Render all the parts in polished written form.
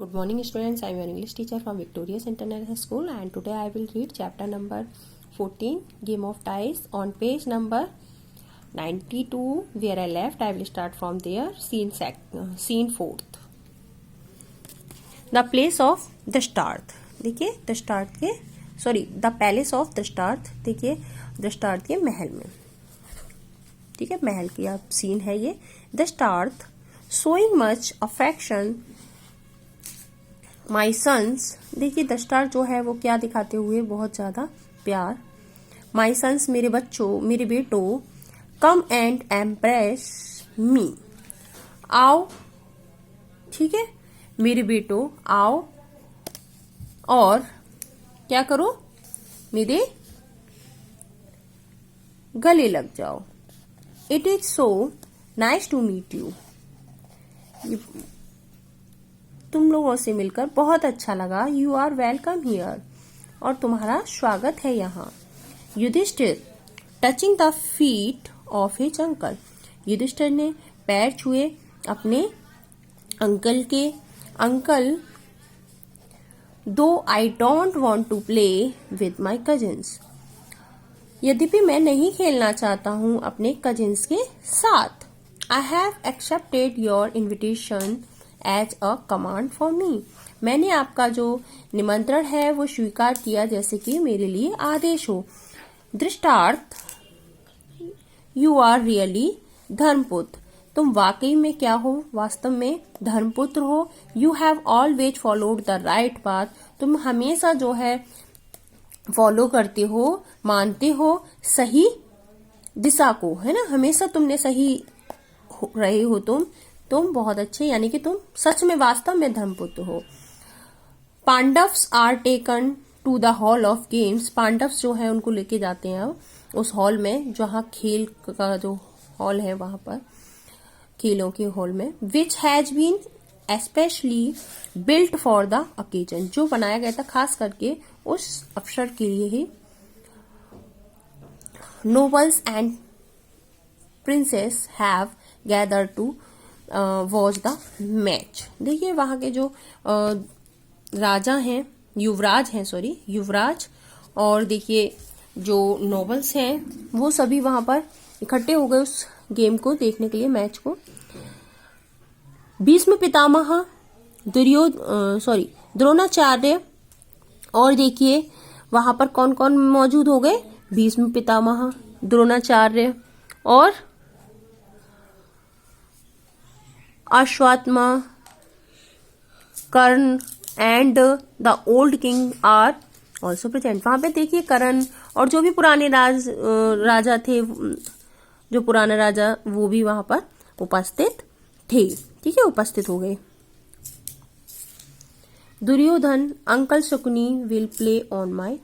Good morning students, I am your English teacher from Victorious International School and today I will read chapter number 14 Game of Ties on page number 92 where I left. I will start from there. Scene 4th. The place of Dhrishtarth. देखिए दृष्टार्थ के the palace of दृष्टार्थ. देखिए दृष्टार्थ के महल में, ठीक है, महल की आप scene है ये. दृष्टार्थ शोइंग मच अफेक्शन माई सन्स. देखिए दृष्टार्थ जो है वो क्या दिखाते हुए, बहुत ज्यादा प्यार. माई सन्स मेरे बच्चों, मेरे बेटों. कम एंड एम्प्रेस मी. आओ, ठीक है, मेरे बेटों आओ और क्या करो, मेरे गले लग जाओ. It is so nice to meet you. तुम लोगों से मिलकर बहुत अच्छा लगा. You are welcome here. और तुम्हारा स्वागत है यहाँ. Yudhishthira touching the feet of his uncle. Yudhishthira ने पैर छुए अपने अंकल के. अंकल दो I don't want to play with my cousins. यद्यपि मैं नहीं खेलना चाहता हूं अपने कजिन्स के साथ. I have accepted your invitation as a command for me. मैंने आपका जो निमंत्रण है वो स्वीकार किया जैसे कि मेरे लिए आदेश हो. दृष्टार्थ यू आर रियली धर्मपुत्र. तुम वाकई में क्या हो, वास्तव में धर्मपुत्र हो. You have always followed the right path. तुम हमेशा जो है फॉलो करते हो, मानते हो सही दिशा को, है ना. हमेशा तुमने सही रहे हो. तुम बहुत अच्छे, यानी कि तुम सच में वास्तव में धर्मपुत्र हो. Pandavs are taken to the hall of games. Pandavs जो है उनको लेके जाते हैं उस हॉल में जहां खेल का जो हॉल है, वहां पर खेलों के हॉल में. Which has been especially built for the occasion. जो बनाया गया था खास करके उस अवसर के लिए ही. Nobles and princes have gather to watch the match. देखिए वहां के जो राजा हैं, युवराज और देखिए जो नोबल्स हैं वो सभी वहां पर इकट्ठे हो गए उस गेम को देखने के लिए, मैच को. भीष्म पितामह, द्रोणाचार्य और देखिए वहां पर कौन कौन मौजूद हो गए. भीष्म पितामह, द्रोणाचार्य और Ashwatthama, Karna and the old king are also present. वहां पे देखिए कर्ण और जो भी पुराने राजा थे, जो पुराने राजा, वो भी वहां पर उपस्थित थे. ठीक है, उपस्थित हो गए. Duryodhana uncle Shakuni will play on my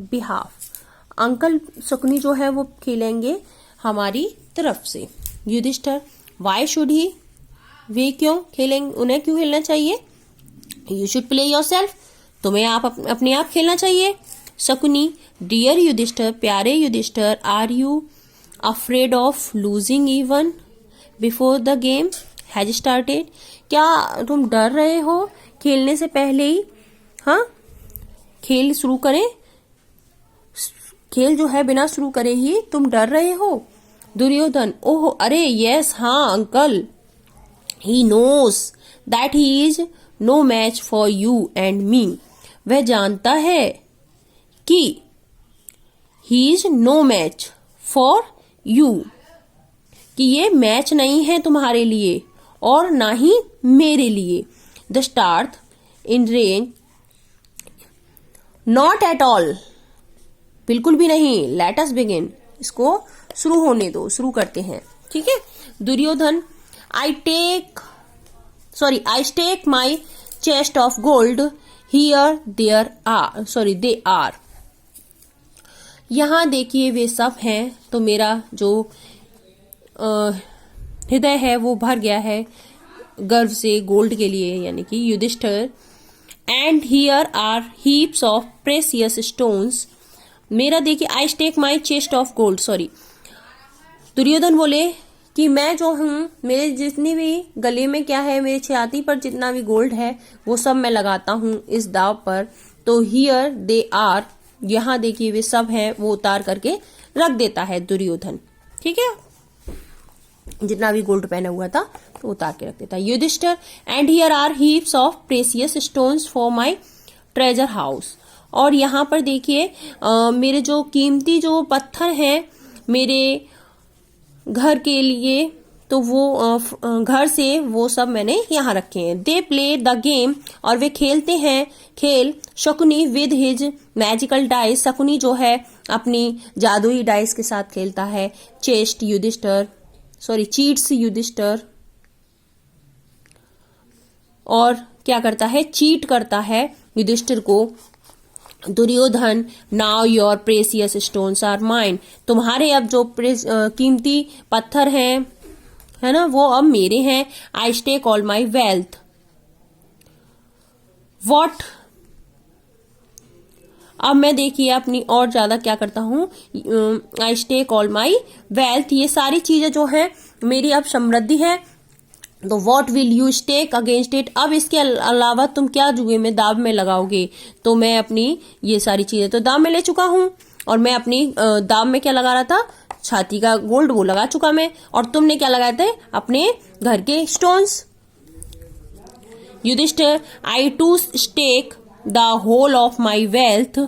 behalf. Uncle Shakuni जो है वो खेलेंगे हमारी तरफ से. Yudhishthira why should he. वे क्यों खेलेंगे, उन्हें क्यों खेलना चाहिए. You should play yourself. तुम्हें आप अपने आप खेलना चाहिए. शकुनी डियर युधिष्ठिर, प्यारे Yudhishthira. Are you afraid of losing even before the game has started. क्या तुम डर रहे हो खेलने से पहले ही, हाँ, खेल शुरू करें, खेल जो है बिना शुरू करे ही तुम डर रहे हो. दुर्योधन ओह अरे यस, हाँ uncle. He knows that he is no match for you and me. वह जानता है कि he is no match for you, कि ये मैच नहीं है तुम्हारे लिए और ना ही मेरे लिए. Dhritarashtra in range not at all. बिल्कुल भी नहीं. Let us begin. इसको शुरू होने दो, शुरू करते हैं. ठीक है. Duryodhan I stake my chest of gold here, they are. यहाँ देखिए वे सब हैं. तो मेरा जो हृदय है वो भर गया है गर्व से गोल्ड के लिए, यानी कि Yudhishthira. And here are heaps of precious stones. मेरा देखिए I stake my chest of gold. Duryodhan बोले कि मैं जो हूं, मेरे जितनी भी गले में क्या है, मेरे छाती पर जितना भी गोल्ड है वो सब मैं लगाता हूं इस दाव पर। तो हियर दे आर, यहाँ देखिए वे सब हैं, वो उतार करके रख देता है दुर्योधन। ठीक है, जितना भी गोल्ड पहना हुआ था तो उतार के रख देता है Yudhishthira. And here are heaps of precious stones for my treasure house. और यहाँ पर देखिए मेरे जो कीमती जो पत्थर हैं मेरे घर के लिए, तो वो घर से वो सब मैंने यहाँ रखे हैं। दे प्ले द गेम, और वे खेलते हैं खेल। Shakuni with his magical dice, Shakuni जो है अपनी जादुई डाइस के साथ खेलता है। Chest Yudhishthira, sorry cheats Yudhishthira, और क्या करता है, चीट करता है युधिष्ठिर को। Duryodhana, now your precious stones are mine, तुम्हारे अब जो कीमती पत्थर हैं, है ना, वो अब मेरे हैं। I stake all my wealth. What, अब मैं देखिए अपनी और ज्यादा क्या करता हूं, I stake all my wealth, ये सारी चीजें जो है मेरी अब समृद्धि है। तो what will you stake against it, अब इसके अलावा तुम क्या जुए में दाव में लगाओगे। तो मैं अपनी ये सारी चीजें तो दाव में ले चुका हूं, और मैं अपनी दाव में क्या लगा रहा था, छाती का गोल्ड वो लगा चुका मैं, और तुमने क्या लगाए थे, अपने घर के stones. Yudhishthira, I too stake the whole of my wealth,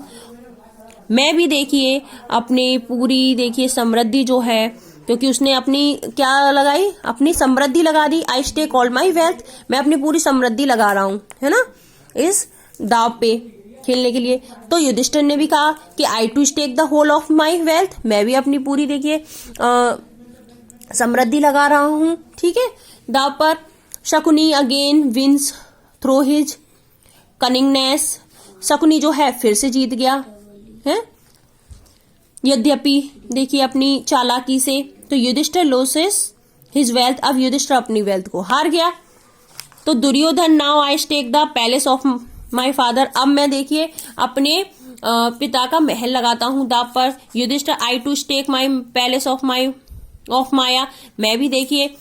मैं भी देखिए अपनी पूरी देखिए समृद्धि जो है, क्योंकि उसने अपनी क्या लगाई, अपनी समृद्धि लगा दी। आई स्टेक ऑल माई वेल्थ, मैं अपनी पूरी समृद्धि लगा रहा हूं, है ना, इस दाव पे खेलने के लिए। तो युधिष्ठिर ने भी कहा कि I too stake the whole of my wealth, मैं भी अपनी पूरी देखिए समृद्धि लगा रहा हूं, ठीक है, दाव पर। Shakuni again wins through his cunningness, Shakuni जो है फिर से जीत गया है, यद्यपि देखिए अपनी चालाकी से। तो युधिष्ठिर लॉसेस हिज वेल्थ, अब युधिष्ठिर अपनी वेल्थ को हार गया। तो Duryodhana, now I stake the palace of my father, अब मैं देखिए अपने पिता का महल लगाता हूं दाव पर। Yudhishthira, I too stake my palace of Maya, मैं भी देखिए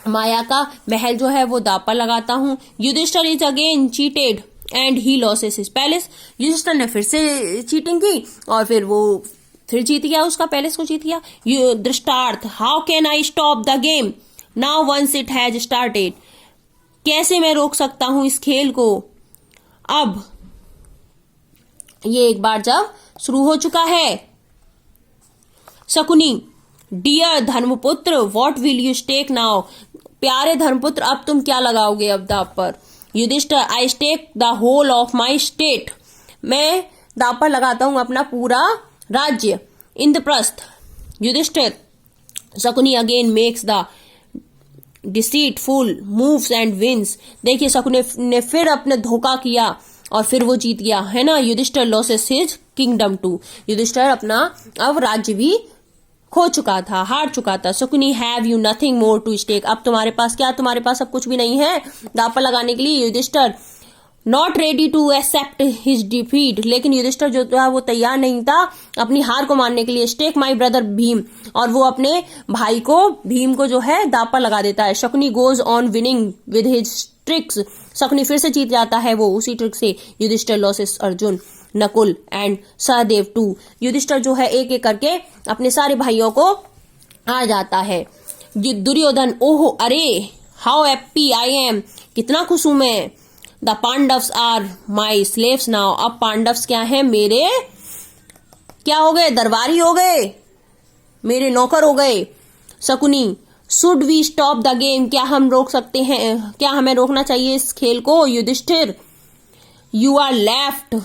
माया का महल जो है वो दाव पर लगाता हूं। Yudhishthira is again cheated and he loses his palace, Yudhishthira ने फिर से चीटिंग की और फिर वो फिर जीत गया, उसका पैलेस को जीत गया। Dhritarashtra, how can I stop the game now once it has started, कैसे मैं रोक सकता हूं इस खेल को, अब ये एक बार जब शुरू हो चुका है। Shakuni, dear Dharmaputra, what will you stake now, प्यारे धर्मपुत्र अब तुम क्या लगाओगे अब दाव पर। Yudhishthira, I stake the whole of my state, मैं दाव पर लगाता हूं अपना पूरा राज्य। Indraprastha, Yudhishthira, Shakuni again makes the deceitful moves and wins, देखिए शकुनी ने फिर अपने धोखा किया और फिर वो जीत गया, है ना। Yudhishthira loses his kingdom too, Yudhishthira अपना अब राज्य भी खो चुका था, हार चुका था। Shakuni, have you nothing more to stake, अब तुम्हारे पास क्या, तुम्हारे पास अब कुछ भी नहीं है दाव पर लगाने के लिए। Yudhishthira, not ready to accept his defeat, लेकिन युधिष्ठिर जो था वो तैयार नहीं था अपनी हार को मानने के लिए। स्टेक माई ब्रदर भीम, और वो अपने भाई को भीम को जो है दाव पर लगा देता है। Shakuni goes on winning with his tricks, Shakuni फिर से जीत जाता है वो उसी ट्रिक से। Yudhishthira loses Arjuna, Nakula and Sahadeva too, Yudhishthira जो है एक एक करके अपने सारे भाइयों को आ जाता है। दुर्योधन, ओहो अरे, हाउ हैप्पी आई एम, कितना खुश हूं मैं। The Pandavs are my slaves now, अब पांडव्स क्या है, मेरे क्या हो गए, दरबारी हो गए, मेरे नौकर हो गए। Shakuni, should we stop the game, क्या हम रोक सकते हैं, क्या हमें रोकना चाहिए इस खेल को। Yudhishthira, you are left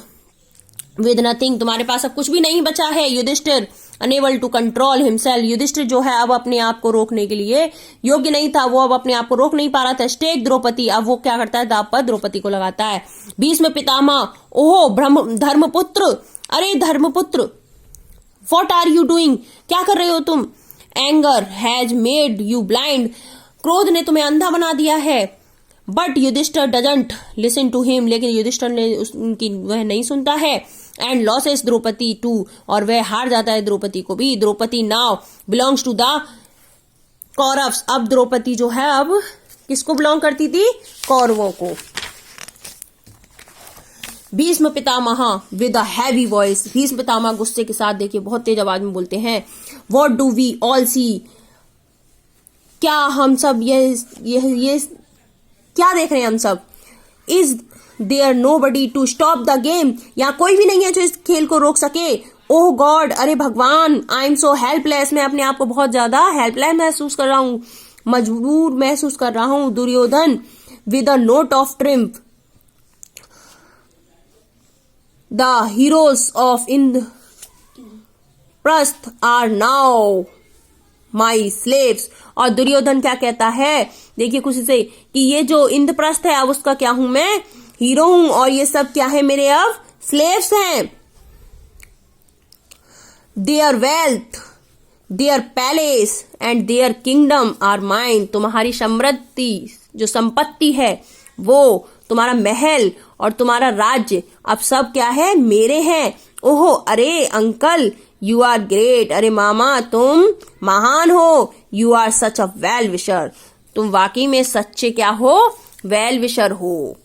with nothing, तुम्हारे पास अब कुछ भी नहीं बचा है। Yudhishthira, unable to control himself, Yudhishthira जो है अब अपने आप को रोकने के लिए योग्य नहीं था, वो अब अपने आप को रोक नहीं पा रहा था। स्टेक द्रौपदी, अब वो क्या करता है, दाव पर द्रौपदी को लगाता है। भीष्म पितामह, ओहो धर्मपुत्र, अरे धर्मपुत्र, व्हाट आर यू डूइंग, क्या कर रहे हो तुम। Anger has made you blind, क्रोध ने तुम्हें अंधा बना दिया है। But Yudhishthira doesn't listen to him, लेकिन युधिष्ठिर ने उनकी वह नहीं सुनता है। एंड लॉसेस द्रौपदी टू, और वह हार जाता है द्रौपदी को भी। Draupadi now belongs to the Kauravas. अब द्रौपदी जो है अब किसको बिलोंग करती थी? कौरवों को। Bhishma Pitamah with a heavy voice. Bhishma Pitamah गुस्से के साथ, देखिए बहुत तेज आवाज में बोलते हैं, व्हाट डू वी ऑल सी। क्या हम सब ये क्या देख रहे हैं हम सब? Is there nobody to stop the game. यहाँ कोई भी नहीं है जो इस खेल को रोक सके। ओह गॉड, अरे भगवान, आई एम सो हेल्पलेस। मैं अपने आप को बहुत ज्यादा हेल्पलेस महसूस कर रहा हूं, मजबूर महसूस कर रहा हूं। Duryodhana with a note of triumph. The heroes of Indraprastha are now my slaves. और दुर्योधन क्या कहता है? देखिए खुशी से कि ये जो इंद्रप्रस्थ है अब उसका क्या हूं मैं? हीरो हूं, और ये सब क्या है? मेरे अब स्लेव्स हैं। Their wealth, their palace and their kingdom are mine. तुम्हारी समृद्धि जो संपत्ति है वो, तुम्हारा महल और तुम्हारा राज्य अब सब क्या है? मेरे हैं। ओहो, अरे अंकल, यू आर ग्रेट। अरे मामा, तुम महान हो। You are such a well wisher. तुम वाकई में सच्चे क्या हो? वेल विशर हो।